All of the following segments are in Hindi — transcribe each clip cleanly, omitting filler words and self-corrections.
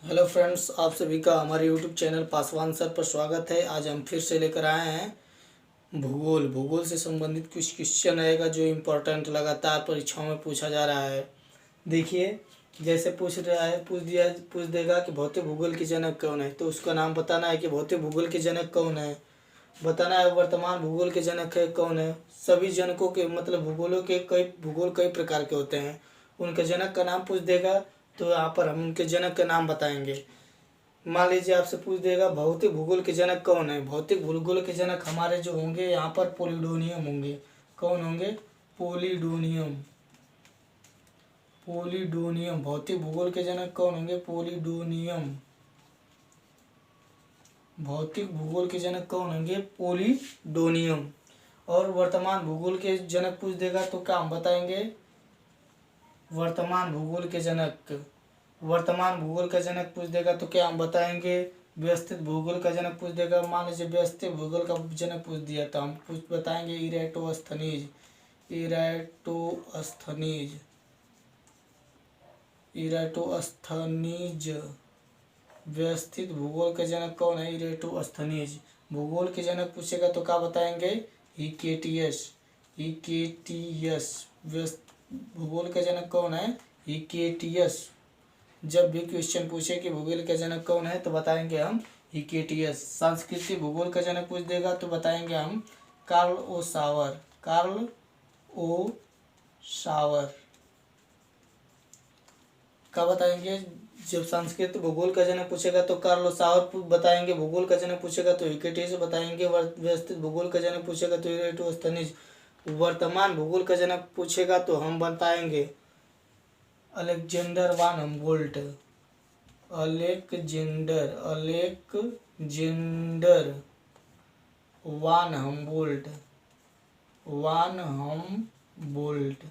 हेलो फ्रेंड्स, आप सभी का हमारे यूट्यूब चैनल पासवान सर पर स्वागत है। आज हम फिर से लेकर आए हैं भूगोल। भूगोल से संबंधित कुछ क्वेश्चन रहेगा जो इम्पोर्टेंट लगातार परीक्षाओं में पूछा जा रहा है। देखिए, जैसे पूछ देगा कि भौतिक भूगोल के जनक कौन है, तो उसका नाम बताना है कि भौतिक भूगोल के जनक कौन है। बताना है वर्तमान भूगोल के जनक है कौन है। सभी जनकों के मतलब भूगोल कई प्रकार के होते हैं, उनके जनक का नाम पूछ देगा तो यहाँ पर हम उनके जनक का नाम बताएंगे। मान लीजिए आपसे पूछ देगा भौतिक भूगोल के जनक कौन है। भौतिक भूगोल के जनक हमारे जो होंगे यहाँ पर पोलिडोनियम होंगे। कौन होंगे? पोलिडोनियम। पोलिडोनियम भौतिक भूगोल के जनक कौन होंगे? पोलिडोनियम। भौतिक भूगोल के जनक कौन होंगे? पोलिडोनियम। और वर्तमान भूगोल के जनक पूछ देगा तो क्या हम बताएंगे? वर्तमान भूगोल के जनक। वर्तमान भूगोल का जनक पूछ देगा तो क्या हम बताएंगे? व्यवस्थित भूगोल का जनक पूछ देगा। मान लीजिए व्यवस्थित भूगोल का जनक पूछ दिया तो हम बताएंगे इरेटोस्थनीज। इरेटोस्थनीज। इरेटोस्थनीज। व्यवस्थित भूगोल का जनक कौन है? इरेटोस्थनीज। भूगोल के जनक पूछेगा तो क्या बताएंगे? हिकेटियस। हिकेटियस। भूगोल का जनक कौन है? हिकेटियस। जब भी क्वेश्चन पूछे कि भूगोल का जनक कौन है तो बताएंगे हम हिकेटियस। सांस्कृतिक भूगोल का जनक पूछ देगा तो बताएंगे हम कार्ल ओ सावर। कार्ल ओ सावर का बताएंगे। जब सांस्कृतिक भूगोल का जनक पूछेगा तो कार्ल ओ सावर बताएंगे। भूगोल का जनक पूछेगा तो हिकेटियस बताएंगे। व्यवस्थित भूगोल का जनक पूछेगा तो इरेटोस्थनीज। वर्तमान भूगोल का जनक पूछेगा तो हम बताएंगे अलेक्जेंडर वान हम्बोल्ट। अलेक्जेंडर वान हम्बोल्ट। वान हम्बोल्ट।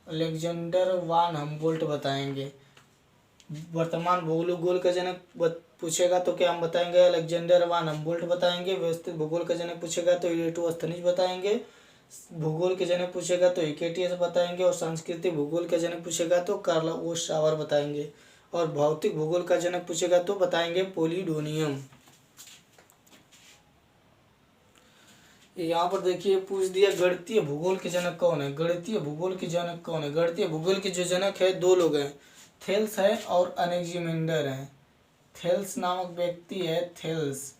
अलेक्जेंडर वान हम्बोल्ट बताएंगे। वर्तमान भूगोल का जनक पूछेगा तो क्या हम बताएंगे? अलेक्जेंडर वान हम्बोल्ट बताएंगे। व्यवस्थित भूगोल का जनक पूछेगा तो इरेटोस्थनीज बताएंगे। भूगोल के जनक पूछेगा तो हिकेटियस बताएंगे। और सांस्कृतिक भूगोल का जनक पूछेगा तो कार्ल ओ सावर बताएंगे। और भौतिक भूगोल का जनक पूछेगा तो बताएंगे पोलिडोनियम। यहाँ पर देखिए पूछ दिया गणितीय भूगोल के जनक कौन है। गणितीय भूगोल के जनक कौन है? गणितीय भूगोल के जो जनक है दो लोग हैं, थेल्स है और अनेक्सिमेंडर है। थेल्स नामक व्यक्ति है। थेल्स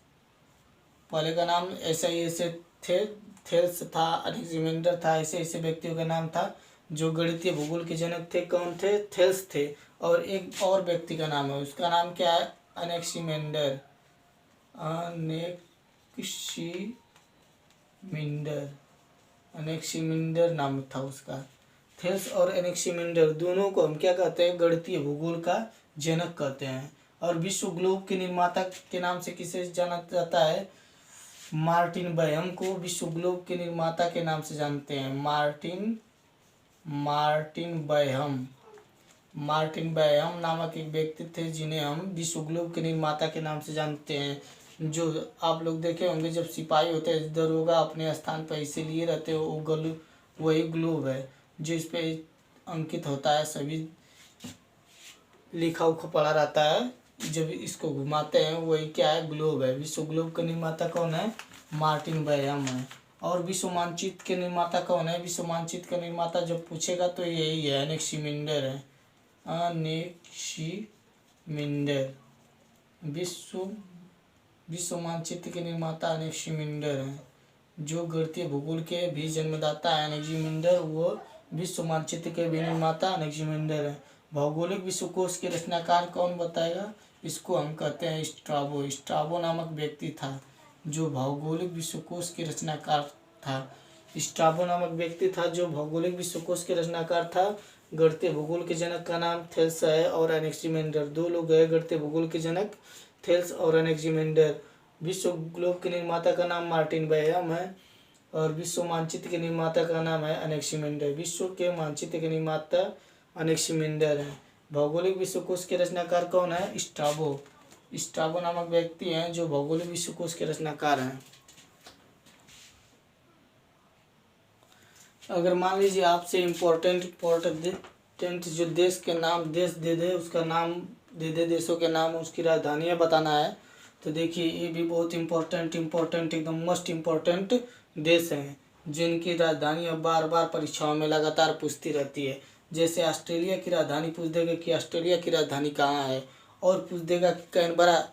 पहले का नाम ऐसे थे, थेल्स था, अनेक्सिमेंडर था, ऐसे ऐसे व्यक्तियों का नाम था जो गणितीय भूगोल के जनक थे। कौन थे? थेल्स थे। और एक और व्यक्ति का नाम है, उसका नाम क्या है? अनेक्सिमेंडर। अनेक्सिमेंडर। अनेक्सिमेंडर नाम था उसका। थेल्स और अनेक्सिमेंडर दोनों को हम क्या कहते हैं? गणितीय भूगोल का जनक कहते हैं। और विश्व ग्लोब के निर्माता के नाम से किसे जाना जाता है? मार्टिन बैहम को विश्व ग्लोब के निर्माता के नाम से जानते हैं। मार्टिन बैहम। मार्टिन बैहम नामक एक व्यक्ति थे जिन्हें हम विश्व ग्लोब के निर्माता के नाम से जानते हैं। जो आप लोग देखे होंगे जब सिपाही होते हैं दरोगा अपने स्थान पर इसे लिए रहते हो, वो वही ग्लोब है जो इस पे अंकित होता है। सभी लिखा उखा पड़ा रहता है, जब इसको घुमाते हैं वही क्या है? ग्लोब है। विश्व ग्लोब का निर्माता कौन है? मार्टिन बैहम है। और विश्व मानचित्र के निर्माता कौन है? विश्व मानचित्र का निर्माता जब पूछेगा तो यही है, अनेक्सिमेंडर है। अनेक्सिमेंडर। विश्व मानचित्र के निर्माता अनेक्सिमेंडर है। जो गणितीय भूगोल के भी जन्मदाता है अनेक्सिमेंडर, वो विश्व मानचित्र के भी निर्माता अनेक्सिमेंडर है। भौगोलिक विश्वकोश के रचनाकार कौन बताएगा? इसको हम कहते हैं स्ट्राबो। स्ट्राबो नामक व्यक्ति था जो भौगोलिक विश्वकोश के रचनाकार था। स्ट्राबो नामक व्यक्ति था जो भौगोलिक विश्वकोश के रचनाकार था। गणितीय भूगोल के जनक का नाम थेल्स है और अनेक्सिमेंडर, दो लोग हैं गणितीय भूगोल के जनक, थेल्स और अनेक्सिमेंडर। विश्व ग्लोब के निर्माता का नाम मार्टिन बैहम है और विश्व मानचित्र के निर्माता का नाम है अनेक्सिमेंडर। विश्व के मानचित्र के निर्माता अनेक्सिमेंडर है। भौगोलिक विश्वकोश के रचनाकार कौन है? स्ट्राबो। स्ट्राबो नामक व्यक्ति हैं जो भौगोलिक विश्वकोश के रचनाकार हैं। अगर मान लीजिए आपसे इम्पोर्टेंट जो देश के नाम देश दे दे, उसका नाम दे देशों के नाम, उसकी राजधानियाँ बताना है। तो देखिए ये भी बहुत इम्पोर्टेंट एकदम मस्ट इम्पोर्टेंट देश हैं जिनकी राजधानी अब बार बार परीक्षाओं में लगातार पूछती रहती है। जैसे ऑस्ट्रेलिया की राजधानी पूछ देगा कि ऑस्ट्रेलिया की राजधानी कहाँ है, और पूछ देगा कि कैनबरा।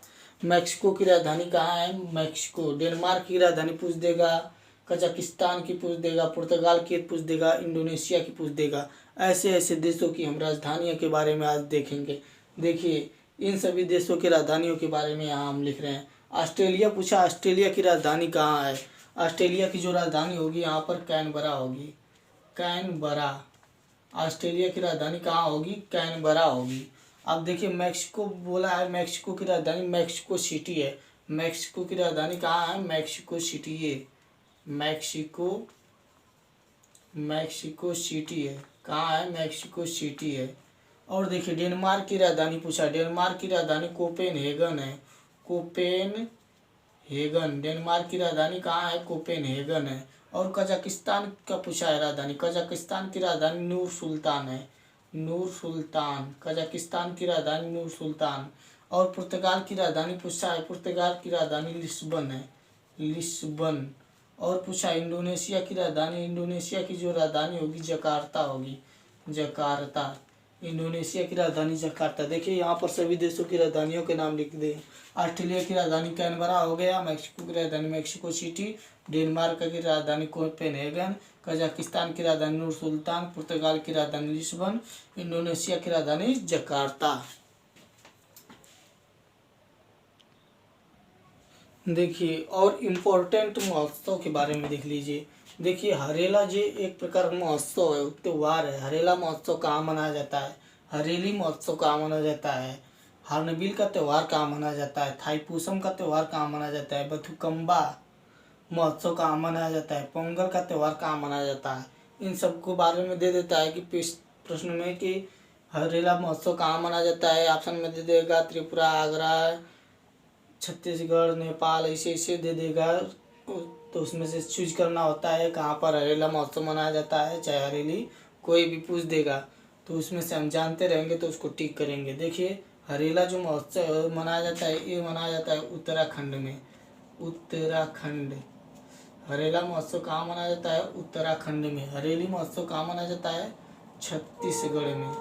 मैक्सिको की राजधानी कहाँ है, मैक्सिको। डेनमार्क की राजधानी पूछ देगा, कजाकिस्तान की पूछ देगा, पुर्तगाल की पूछ देगा, इंडोनेशिया की पूछ देगा। ऐसे ऐसे देशों की हम राजधानियों के बारे में आज देखेंगे। देखिए इन सभी देशों की राजधानियों के बारे में यहाँ हम लिख रहे हैं। ऑस्ट्रेलिया पूछा, ऑस्ट्रेलिया की राजधानी कहाँ है। ऑस्ट्रेलिया की जो राजधानी होगी यहाँ पर कैनबरा होगी, कैनबरा। ऑस्ट्रेलिया की राजधानी कहाँ होगी, कैनबरा होगी। अब देखिए मैक्सिको बोला है, मैक्सिको की राजधानी मैक्सिको सिटी है। मैक्सिको की राजधानी कहाँ है, मैक्सिको सिटी है। मैक्सिको मैक्सिको सिटी है, कहाँ है, मैक्सिको सिटी है। और देखिए डेनमार्क की राजधानी पूछा, डेनमार्क की राजधानी कोपेनहेगन है, कोपेनहेगन। डेनमार्क की राजधानी कहाँ है, कोपेनहेगन है। और कजाकिस्तान का पूछा है राजधानी, कजाकिस्तान की राजधानी नूर सुल्तान है, नूर सुल्तान। कजाकिस्तान की राजधानी नूर सुल्तान। और पुर्तगाल की राजधानी पूछा है, पुर्तगाल की राजधानी लिस्बन है, लिस्बन। और पूछा इंडोनेशिया की राजधानी, इंडोनेशिया की जो राजधानी होगी जकार्ता होगी, जकार्ता। इंडोनेशिया की राजधानी जकार्ता। देखिए यहाँ पर सभी देशों की राजधानियों के नाम लिख दें। ऑस्ट्रेलिया की राजधानी कैनबरा हो गया, मैक्सिको की राजधानी मैक्सिको सिटी, डेनमार्क की राजधानी कोपेनहेगन, कजाकिस्तान की राजधानी नूर सुल्तान, पुर्तगाल की राजधानी लिस्बन, इंडोनेशिया की राजधानी जकार्ता। देखिए और इम्पोर्टेंट महोत्सव के बारे में देख लीजिए। देखिए हरेला जी एक प्रकार का महोत्सव है, त्योहार है। हरेला महोत्सव कहाँ मनाया जाता है, हरेली महोत्सव कहाँ मनाया जाता है, हार्नबिल का त्यौहार कहाँ मनाया जाता है, थाईपुसम का त्यौहार कहाँ मनाया जाता है, बथुकम्बा महोत्सव कहाँ मनाया जाता है, पोंगल का त्यौहार कहाँ मनाया जाता है। इन सबको बारे में दे देता है कि प्रश्न में कि हरेला महोत्सव कहाँ मनाया जाता है। ऑप्शन में दे देगा त्रिपुरा, आगरा, छत्तीसगढ़, नेपाल, ऐसे ऐसे दे देगा। तो उसमें से चूज करना होता है कहाँ पर हरेला महोत्सव मनाया जाता है, चाहे हरेली कोई भी पूछ देगा तो उसमें से हम जानते रहेंगे तो उसको टिक करेंगे। देखिए हरेला जो महोत्सव मनाया जाता है ये मनाया जाता है उत्तराखंड में, उत्तराखंड। हरेला महोत्सव कहाँ मनाया जाता है, उत्तराखंड में। हरेली महोत्सव कहाँ मनाया जाता है, छत्तीसगढ़ में,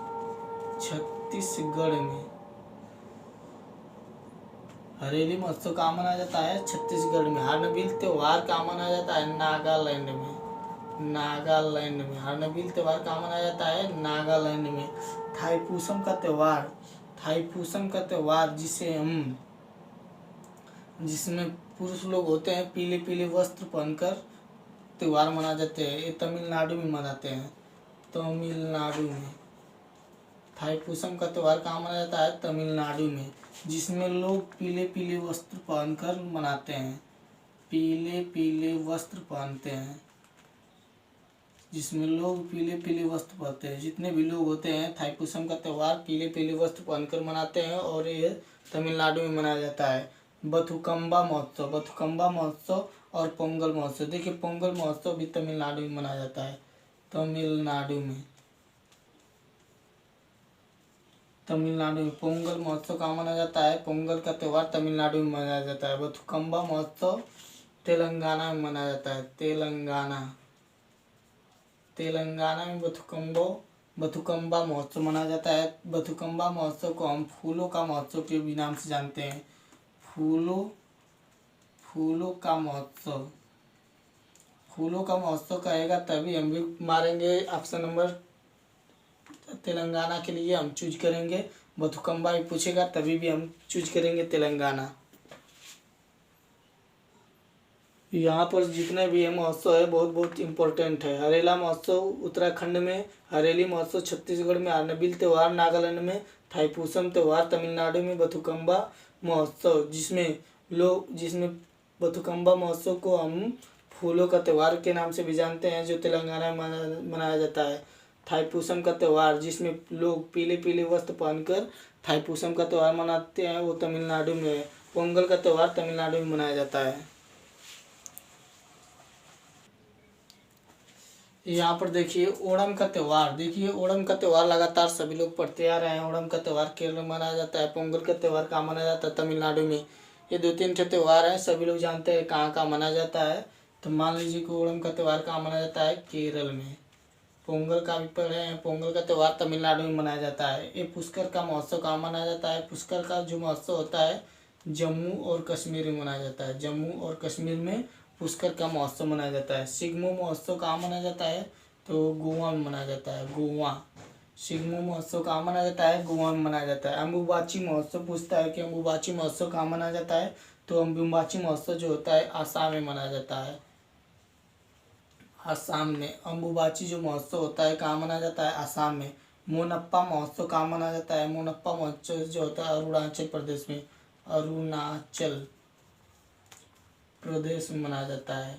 छत्तीसगढ़ में। हरेली महोत्सव कहाँ मनाया जाता है, छत्तीसगढ़ में। हार्नबिल त्यौहार कहाँ मनाया जाता है, नागालैंड में, नागालैंड में। हार्नबिल त्यौहार कहाँ मनाया जाता है, नागालैंड में। थाईपुसम का त्यौहार, थाईपुसम का त्यौहार जिसमें पुरुष लोग होते हैं पीले पीले वस्त्र पहनकर त्यौहार मनाए जाते हैं, ये तमिलनाडु में मनाते हैं, तमिलनाडु में। थाईपुसम का त्यौहार कहाँ मनाया जाता है, तमिलनाडु में, जिसमें लोग पीले पीले वस्त्र पहनकर मनाते हैं, पीले पीले वस्त्र पहनते हैं, जिसमें लोग पीले पीले वस्त्र पहनते हैं। जितने भी लोग होते हैं थाईपुसम का त्यौहार पीले पीले वस्त्र पहनकर मनाते हैं और ये तमिलनाडु में मनाया जाता है। बथुकम्बा महोत्सव, बथुकम्बा महोत्सव और पोंगल महोत्सव। देखिए पोंगल महोत्सव भी तमिलनाडु में मनाया जाता है, तमिलनाडु में, तमिलनाडु में। पोंगल महोत्सव कहाँ मनाया जाता है, पोंगल का त्यौहार तमिलनाडु में मनाया जाता है। बथुकम्बा महोत्सव तेलंगाना में मनाया जाता है, तेलंगाना, तेलंगाना में बथुकम्बा महोत्सव मनाया जाता है। बथुकम्बा महोत्सव को हम फूलों का महोत्सव के भी नाम से जानते हैं, फूलों का महोत्सव। फूलों का महोत्सव कहेगा तभी हम भी मारेंगे। ऑप्शन नंबर तेलंगाना के लिए हम चूज करेंगे। बथुकम्बा भी पूछेगा तभी भी हम चूज करेंगे तेलंगाना। यहाँ पर जितने भी ये महोत्सव है बहुत बहुत इम्पोर्टेंट है। हरेला महोत्सव उत्तराखंड में, हरेली महोत्सव छत्तीसगढ़ में, हार्नबिल त्यौहार नागालैंड में, थाईपुसम त्यौहार तमिलनाडु में, बथुकम्बा महोत्सव जिसमें बथुकम्बा महोत्सव को हम फूलों का त्यौहार के नाम से भी जानते हैं जो तेलंगाना में मनाया जाता है। थाईपुसम का त्यौहार जिसमें लोग पीले पीले वस्त्र पहनकर थाईपुसम का त्यौहार मनाते हैं वो तमिलनाडु में है। पोंगल का त्यौहार तमिलनाडु में मनाया जाता है। यहाँ पर देखिए ओणम का त्यौहार, देखिए ओणम का त्यौहार लगातार सभी लोग पढ़ते आ रहे हैं। ओणम का त्यौहार केरल में मनाया जाता है। पोंगल का त्यौहार कहाँ मनाया जाता है? तमिलनाडु में। ये दो तीन ठे त्यौहार हैं, सभी लोग जानते हैं कहाँ कहाँ मनाया जाता है। तो मान लीजिए कि ओणम का त्यौहार कहाँ मनाया जाता है? केरल में। पोंगल का भी पढ़े हैं, पोंगल का त्यौहार तमिलनाडु में मनाया जाता है। ये पुष्कर का महोत्सव कहाँ मनाया जाता है? पुष्कर का जो महोत्सव होता है जम्मू और कश्मीर में मनाया जाता है। जम्मू और कश्मीर में पुष्कर का महोत्सव मनाया जाता है। शिग्मो महोत्सव कहाँ मनाया जाता है? तो गोवा में मनाया जाता है। गोवा। शिग्मो महोत्सव कहाँ मनाया जाता है? गोवा में मनाया जाता है। अम्बुबाची महोत्सव पूछता है कि अम्बुबाची महोत्सव कहाँ मनाया जाता है? तो अम्बुबाची महोत्सव जो होता है आसाम में मनाया जाता है। आसाम में अम्बुबाची जो महोत्सव होता है कहाँ मनाया जाता है? आसाम में। मोनप्पा महोत्सव कहाँ मनाया जाता है? मोनप्पा महोत्सव जो होता है अरुणाचल प्रदेश में। अरुणाचल प्रदेश में मनाया जाता है।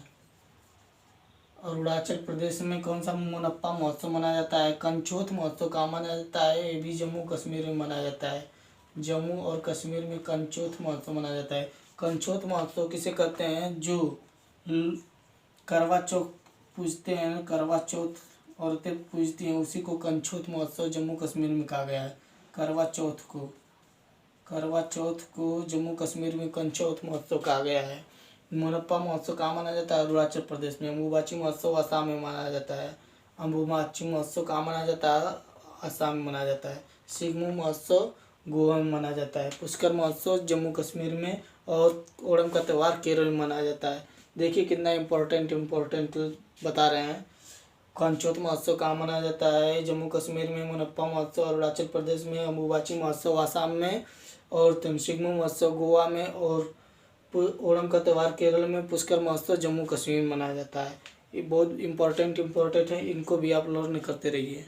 अरुणाचल प्रदेश में कौन सा मोनप्पा महोत्सव मनाया जाता है? कंचोथ महोत्सव कहाँ मनाया जाता है? ये भी जम्मू कश्मीर में मनाया जाता है। जम्मू और कश्मीर में कंचोथ महोत्सव मनाया जाता है। कंचोथ महोत्सव किसे कहते हैं? जो करवा चौथ पूजते हैं, करवा चौथ औरतें पूजती हैं, उसी को कंचोथ महोत्सव जम्मू कश्मीर में कहा गया है। करवा चौथ को जम्मू कश्मीर में कंचोथ महोत्सव कहा गया है। मोनप्पा महोत्सव कहाँ मनाया जाता है? अरुणाचल प्रदेश में। अम्बुबाची महोत्सव असम में मनाया जाता है। अम्बुबाची महोत्सव कहाँ मनाया जाता है? असम में मनाया जाता है। शिग्मो महोत्सव गोवा में मनाया जाता है। पुष्कर महोत्सव जम्मू कश्मीर में और ओणम का त्यौहार केरल में मनाया जाता है। देखिए कितना इम्पोर्टेंट बता रहे हैं। कंचोथ महोत्सव कहाँ मनाया जाता है? जम्मू कश्मीर में। मोनप्पा महोत्सव अरुणाचल प्रदेश में। अम्बुबाची महोत्सव असम में और शिग्मो महोत्सव गोवा में और ओणम का त्यौहार केरल में। पुष्कर महोत्सव जम्मू कश्मीर में मनाया जाता है। ये बहुत इम्पोर्टेंट है, इनको भी आप लर्न करते रहिए।